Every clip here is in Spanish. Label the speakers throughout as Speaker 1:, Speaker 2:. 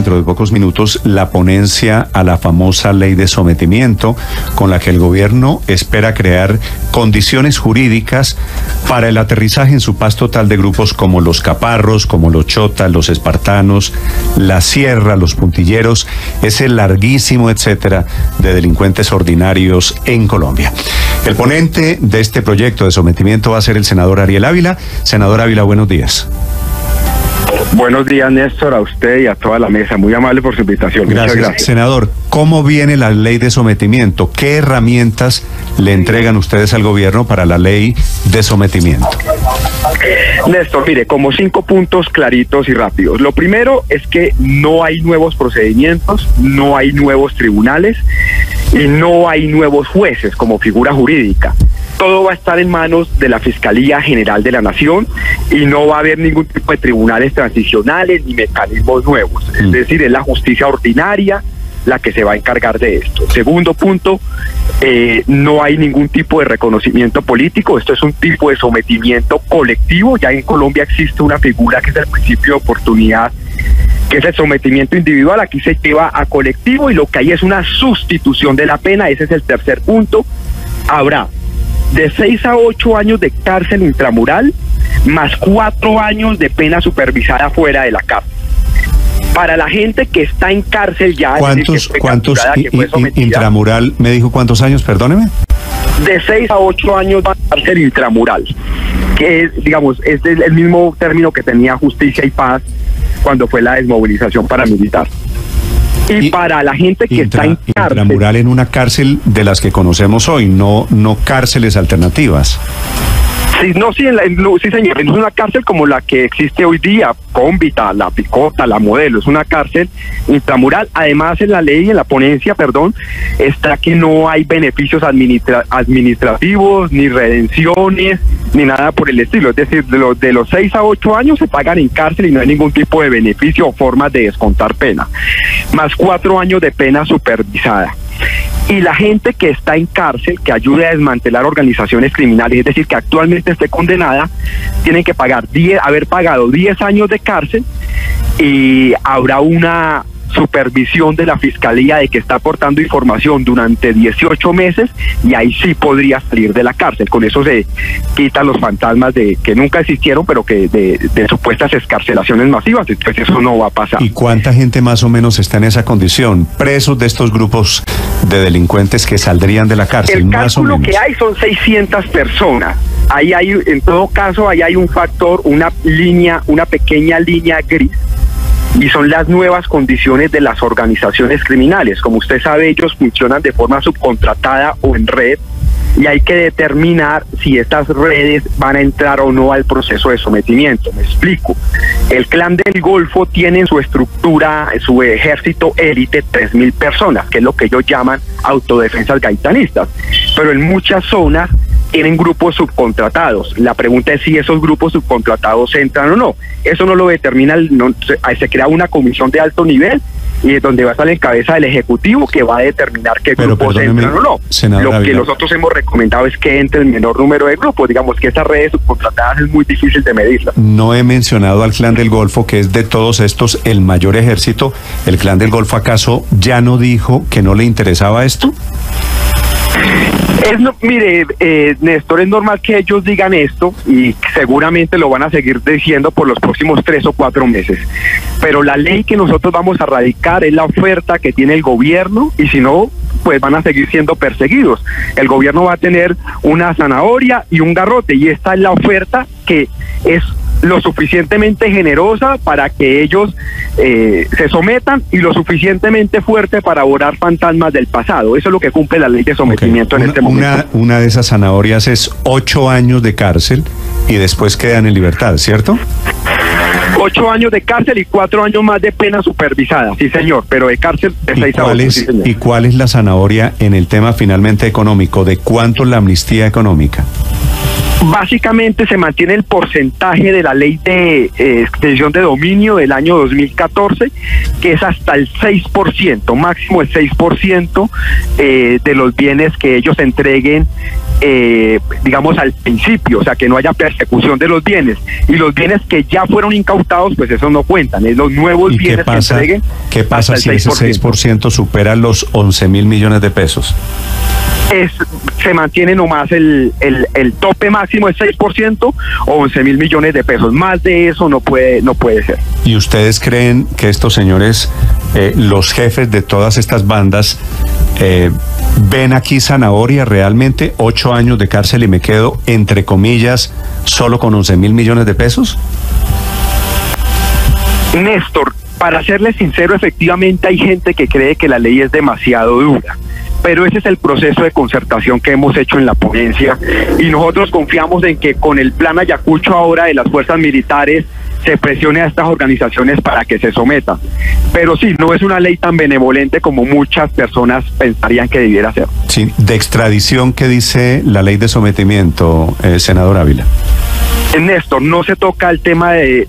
Speaker 1: dentro de pocos minutos la ponencia a la famosa ley de sometimiento, con la que el gobierno espera crear condiciones jurídicas para el aterrizaje en su paz total de grupos como los caparros, como los chotas, los espartanos, la sierra, los puntilleros, ese larguísimo etcétera de delincuentes ordinarios en Colombia. El ponente de este proyecto de sometimiento va a ser el senador Ariel Ávila. Senador Ávila, buenos días.
Speaker 2: Buenos días, Néstor, a usted y a toda la mesa. Muy amable por su invitación.
Speaker 1: Gracias.
Speaker 2: Muchas gracias.
Speaker 1: Senador, ¿cómo viene la ley de sometimiento? ¿Qué herramientas le entregan ustedes al gobierno para la ley de sometimiento?
Speaker 2: Néstor, mire, como 5 puntos claritos y rápidos. Lo primero es que no hay nuevos procedimientos, no hay nuevos tribunales y no hay nuevos jueces como figura jurídica. Todo va a estar en manos de la Fiscalía General de la Nación y no va a haber ningún tipo de tribunales transicionales ni mecanismos nuevos. Es decir, es la justicia ordinaria la que se va a encargar de esto. Segundo punto, no hay ningún tipo de reconocimiento político. Esto es un tipo de sometimiento colectivo. Ya en Colombia existe una figura que es el principio de oportunidad, que es el sometimiento individual. Aquí se lleva a colectivo y lo que hay es una sustitución de la pena. Ese es el tercer punto. Habrá de 6 a 8 años de cárcel intramural, más 4 años de pena supervisada fuera de la cárcel. Para la gente que está en cárcel ya...
Speaker 1: ¿Cuántos intramural? ¿Me dijo cuántos años? Perdóneme.
Speaker 2: De 6 a 8 años de cárcel intramural, que es, digamos, es el mismo término que tenía Justicia y Paz cuando fue la desmovilización paramilitar. Y para la gente que está en cárcel...
Speaker 1: Intramural en una cárcel de las que conocemos hoy, no cárceles alternativas.
Speaker 2: Sí, sí, señor, es una cárcel como la que existe hoy día, Cómbita, La Picota, La Modelo, es una cárcel intramural. Además, en la ley, en la ponencia, está que no hay beneficios administrativos, ni redenciones, ni nada por el estilo. Es decir, de los 6 a 8 años se pagan en cárcel y no hay ningún tipo de beneficio o formas de descontar pena. Más 4 años de pena supervisada. Y la gente que está en cárcel, que ayude a desmantelar organizaciones criminales, es decir, que actualmente esté condenada, tienen que haber pagado 10 años de cárcel y habrá una supervisión de la Fiscalía de que está aportando información durante 18 meses y ahí sí podría salir de la cárcel. Con eso se quitan los fantasmas de que nunca existieron, pero que de supuestas excarcelaciones masivas. Entonces eso no va a pasar.
Speaker 1: ¿Y cuánta gente más o menos está en esa condición? Presos de estos grupos de delincuentes que saldrían de la cárcel.
Speaker 2: El
Speaker 1: más
Speaker 2: cálculo
Speaker 1: o menos
Speaker 2: que hay son 600 personas. Ahí hay, en todo caso, ahí hay un factor, una pequeña línea gris. Y son las nuevas condiciones de las organizaciones criminales. Como usted sabe, ellos funcionan de forma subcontratada o en red, y hay que determinar si estas redes van a entrar o no al proceso de sometimiento. Me explico. El Clan del Golfo tiene en su estructura, en su ejército élite, 3.000 personas, que es lo que ellos llaman autodefensas gaitanistas. Pero en muchas zonas tienen grupos subcontratados. La pregunta es si esos grupos subcontratados entran o no. Eso no lo determina, se crea una comisión de alto nivel y es donde va a estar en cabeza del Ejecutivo que va a determinar qué grupos entran o no.
Speaker 1: Senador
Speaker 2: Lo
Speaker 1: Ávila,
Speaker 2: que nosotros hemos recomendado es que entre el menor número de grupos. Digamos que esas redes subcontratadas es muy difícil de medirlas.
Speaker 1: No he mencionado al Clan del Golfo, que es de todos estos el mayor ejército. ¿El Clan del Golfo acaso ya no dijo que no le interesaba esto?
Speaker 2: Mire, Néstor, es normal que ellos digan esto y seguramente lo van a seguir diciendo por los próximos 3 o 4 meses. Pero la ley que nosotros vamos a radicar es la oferta que tiene el gobierno y si no, pues van a seguir siendo perseguidos. El gobierno va a tener una zanahoria y un garrote y esta es la oferta que es lo suficientemente generosa para que ellos se sometan y lo suficientemente fuerte para borrar fantasmas del pasado. Eso es lo que cumple la ley de sometimiento en este momento.
Speaker 1: Una de esas zanahorias es 8 años de cárcel y después quedan en libertad, ¿cierto?
Speaker 2: 8 años de cárcel y 4 años más de pena supervisada, sí señor, pero de cárcel de 6 a 8. Sí,
Speaker 1: ¿y cuál es la zanahoria en el tema finalmente económico? ¿De cuánto la amnistía económica?
Speaker 2: Básicamente se mantiene el porcentaje de la ley de extensión de dominio del año 2014, que es hasta el 6%, máximo el 6% de los bienes que ellos entreguen, digamos, al principio, o sea, que no haya persecución de los bienes. Y los bienes que ya fueron incautados, pues esos no cuentan, es los nuevos bienes que entreguen.
Speaker 1: ¿Qué pasa si ese 6% supera los 11.000 millones de pesos?
Speaker 2: Se mantiene nomás el tope máximo es 6% o 11.000 millones de pesos. Más de eso no puede ser.
Speaker 1: ¿Y ustedes creen que estos señores, los jefes de todas estas bandas, ven aquí zanahoria realmente? 8 años de cárcel y me quedo, entre comillas, solo con 11.000 millones de pesos.
Speaker 2: Néstor, para serle sincero, efectivamente hay gente que cree que la ley es demasiado dura. Pero ese es el proceso de concertación que hemos hecho en la ponencia y nosotros confiamos en que con el plan Ayacucho ahora de las fuerzas militares se presione a estas organizaciones para que se sometan. Pero sí, no es una ley tan benevolente como muchas personas pensarían que debiera ser.
Speaker 1: Sí, de extradición, ¿qué dice la ley de sometimiento, senador Ávila?
Speaker 2: Néstor, no se toca el tema de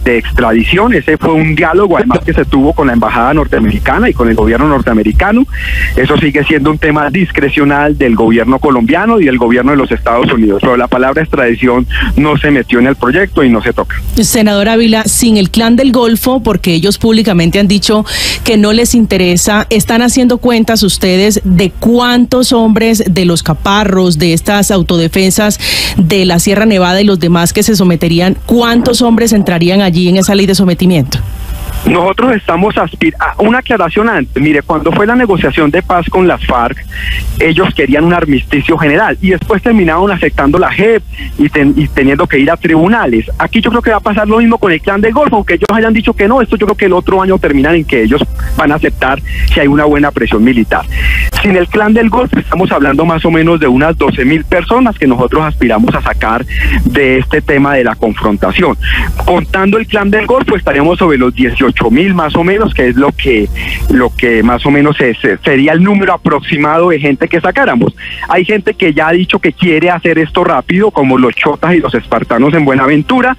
Speaker 2: extradición. Ese fue un diálogo además que se tuvo con la embajada norteamericana y con el gobierno norteamericano. Eso sigue siendo un tema discrecional del gobierno colombiano y del gobierno de los Estados Unidos, pero la palabra extradición no se metió en el proyecto y no se toca.
Speaker 3: Senador Ávila, sin el Clan del Golfo, porque ellos públicamente han dicho que no les interesa, ¿están haciendo cuentas ustedes de cuántos hombres de los caparros, de estas autodefensas de la Sierra Nevada y los demás que se someterían, cuántos hombres entrarían allí en esa ley de sometimiento?
Speaker 2: Nosotros estamos una aclaración antes. Mire, cuando fue la negociación de paz con las FARC, ellos querían un armisticio general y después terminaron aceptando la JEP y teniendo que ir a tribunales. Aquí yo creo que va a pasar lo mismo con el Clan del Golfo, aunque ellos hayan dicho que no. Esto yo creo que el otro año terminan en que ellos van a aceptar si hay una buena presión militar. Sin el Clan del Golfo estamos hablando más o menos de unas 12.000 personas que nosotros aspiramos a sacar de este tema de la confrontación. Contando el Clan del Golfo estaríamos sobre los 18.000 más o menos, que es lo que más o menos sería el número aproximado de gente que sacáramos. Hay gente que ya ha dicho que quiere hacer esto rápido, como los chotas y los espartanos en Buenaventura,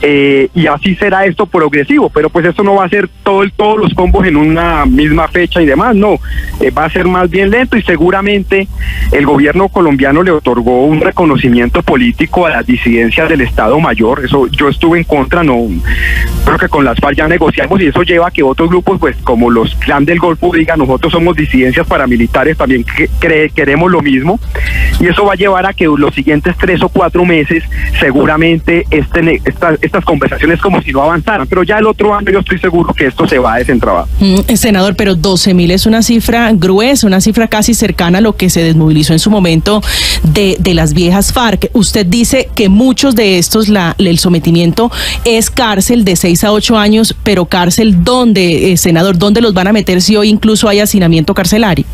Speaker 2: y así será esto progresivo, pero pues esto no va a ser todos los combos en una misma fecha y demás, no, va a ser más bien lento y seguramente el gobierno colombiano le otorgó un reconocimiento político a las disidencias del Estado Mayor. Eso yo estuve en contra, no creo que con las FARC ya negociamos y eso lleva a que otros grupos, pues como los Clan del Golfo, digan nosotros somos disidencias paramilitares, también queremos lo mismo, y eso va a llevar a que los siguientes 3 o 4 meses seguramente estas conversaciones como si no avanzaran, pero ya el otro año yo estoy seguro que esto se va a desentrabar.
Speaker 3: Senador, pero 12.000 es una cifra gruesa, una cifra casi cercana a lo que se desmovilizó en su momento de las viejas FARC. Usted dice que muchos de estos, el sometimiento es cárcel de 6 a 8 años, pero cárcel ¿dónde, senador? ¿Dónde los van a meter si hoy incluso hay hacinamiento carcelario?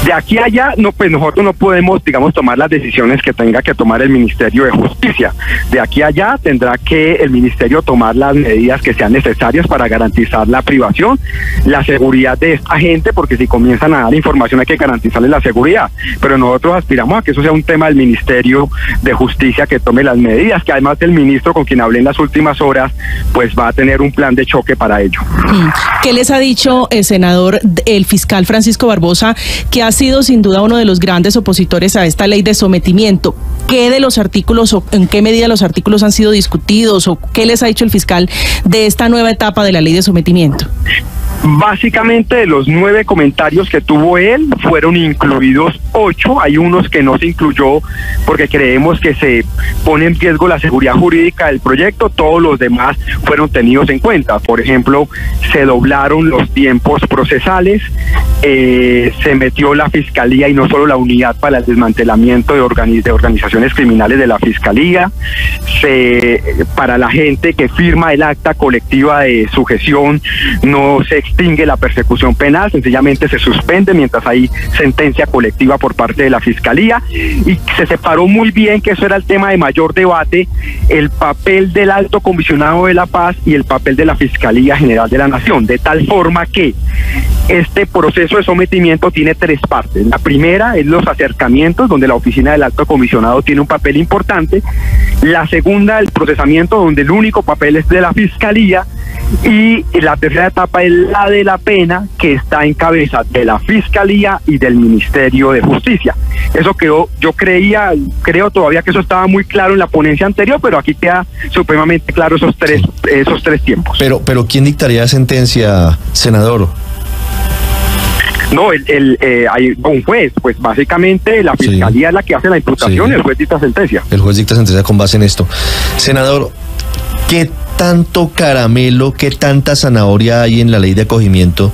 Speaker 2: De aquí a allá, no, pues nosotros no podemos, digamos, tomar las decisiones que tenga que tomar el Ministerio de Justicia. De aquí a allá tendrá que el Ministerio tomar las medidas que sean necesarias para garantizar la privación, la seguridad de esta gente, porque si comienzan a dar información hay que garantizarles la seguridad. Pero nosotros aspiramos a que eso sea un tema del Ministerio de Justicia que tome las medidas, que además el ministro con quien hablé en las últimas horas, pues va a tener un plan de choque para ello.
Speaker 3: ¿Qué les ha dicho, senador, el fiscal Francisco Barbosa, que ha sido sin duda uno de los grandes opositores a esta ley de sometimiento? ¿Qué de los artículos o en qué medida los artículos han sido discutidos o qué les ha dicho el fiscal de esta nueva etapa de la ley de sometimiento?
Speaker 2: Básicamente de los 9 comentarios que tuvo él, fueron incluidos 8, hay unos que no se incluyó porque creemos que se pone en riesgo la seguridad jurídica del proyecto, todos los demás fueron tenidos en cuenta. Por ejemplo, se doblaron los tiempos procesales, se metió la Fiscalía y no solo la Unidad para el Desmantelamiento de Organizaciones Criminales de la Fiscalía, para la gente que firma el acta colectiva de sujeción no se extingue la persecución penal, sencillamente se suspende mientras hay sentencia colectiva por parte de la Fiscalía, y se separó muy bien, que eso era el tema de mayor debate, el papel del Alto Comisionado de la Paz y el papel de la Fiscalía General de la Nación, de tal forma que Este proceso de sometimiento tiene 3 partes. La primera es los acercamientos, donde la oficina del Alto Comisionado tiene un papel importante. La segunda, el procesamiento, donde el único papel es de la Fiscalía. Y la tercera etapa es la de la pena, que está en cabeza de la Fiscalía y del Ministerio de Justicia. Eso quedó, creo todavía que eso estaba muy claro en la ponencia anterior, pero aquí queda supremamente claro esos tres tiempos.
Speaker 4: Pero ¿quién dictaría sentencia, senador?
Speaker 2: No, hay un juez, pues básicamente la Fiscalía es la que hace la imputación y el juez dicta sentencia.
Speaker 4: El juez dicta sentencia con base en esto. Senador, ¿qué tanto caramelo, qué tanta zanahoria hay en la ley de acogimiento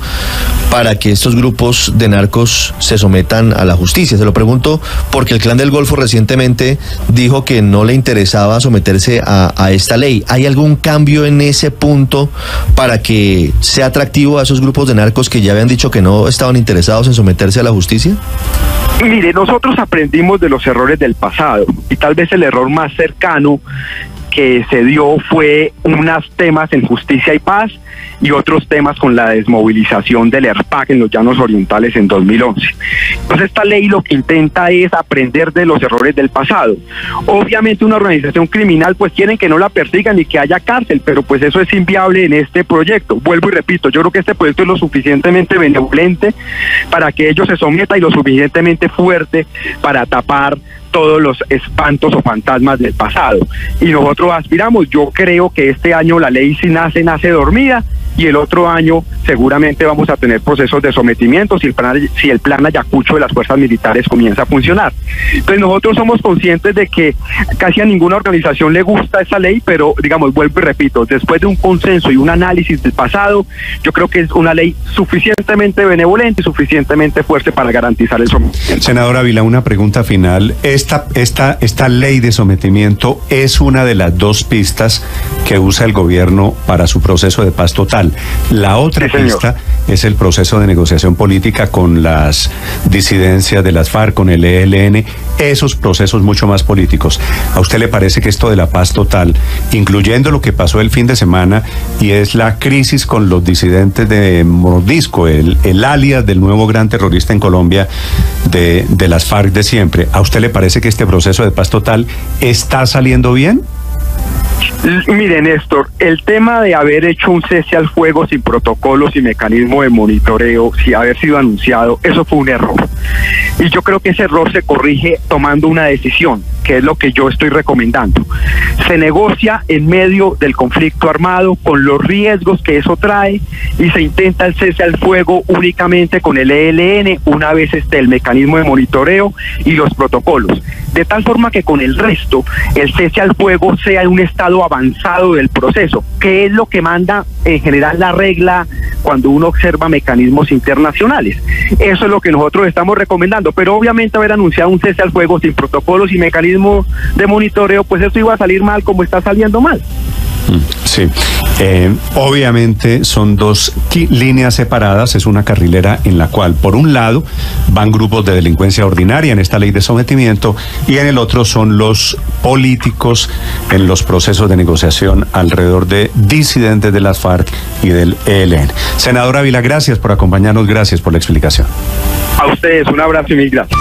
Speaker 4: para que estos grupos de narcos se sometan a la justicia? Se lo pregunto porque el Clan del Golfo recientemente dijo que no le interesaba someterse a esta ley. ¿Hay algún cambio en ese punto para que sea atractivo a esos grupos de narcos que ya habían dicho que no estaban interesados en someterse a la justicia?
Speaker 2: Mire, nosotros aprendimos de los errores del pasado y tal vez el error más cercano que se dio fue unos temas en justicia y paz y otros temas con la desmovilización del ERPAC en los Llanos Orientales en 2011. Entonces esta ley lo que intenta es aprender de los errores del pasado. Obviamente una organización criminal pues quieren que no la persigan y que haya cárcel, pero pues eso es inviable en este proyecto. Vuelvo y repito, yo creo que este proyecto es lo suficientemente benevolente para que ellos se sometan y lo suficientemente fuerte para tapar todos los espantos o fantasmas del pasado. Y nosotros aspiramos, yo creo que este año la ley si nace dormida, y el otro año seguramente vamos a tener procesos de sometimiento si el plan Ayacucho de las fuerzas militares comienza a funcionar. Entonces nosotros somos conscientes de que casi a ninguna organización le gusta esa ley, pero digamos, vuelvo y repito, después de un consenso y un análisis del pasado, yo creo que es una ley suficientemente benevolente y suficientemente fuerte para garantizar el sometimiento.
Speaker 1: Senador Ávila, una pregunta final. Esta ley de sometimiento es una de las 2 pistas que usa el gobierno para su proceso de paz total. La otra pista es el proceso de negociación política con las disidencias de las FARC, con el ELN, esos procesos mucho más políticos. ¿A usted le parece que esto de la paz total, incluyendo lo que pasó el fin de semana, y es la crisis con los disidentes de Mordisco, el alias del nuevo gran terrorista en Colombia de las FARC de siempre, ¿a usted le parece que este proceso de paz total está saliendo bien?
Speaker 2: Mire, Néstor, el tema de haber hecho un cese al fuego sin protocolos y mecanismo de monitoreo, sin haber sido anunciado, eso fue un error. Y yo creo que ese error se corrige tomando una decisión, que es lo que yo estoy recomendando. Se negocia en medio del conflicto armado con los riesgos que eso trae y se intenta el cese al fuego únicamente con el ELN una vez esté el mecanismo de monitoreo y los protocolos. De tal forma que con el resto el cese al fuego sea en un estado avanzado del proceso, que es lo que manda en general la regla cuando uno observa mecanismos internacionales. Eso es lo que nosotros estamos recomendando, pero obviamente haber anunciado un cese al fuego sin protocolos y mecanismos de monitoreo, pues eso iba a salir mal como está saliendo mal.
Speaker 1: Sí, obviamente son 2 líneas separadas, es una carrilera en la cual por un lado van grupos de delincuencia ordinaria en esta ley de sometimiento y en el otro son los políticos en los procesos de negociación alrededor de disidentes de las FARC y del ELN. Senador Ávila, gracias por acompañarnos, gracias por la explicación.
Speaker 2: A ustedes, un abrazo y mil gracias.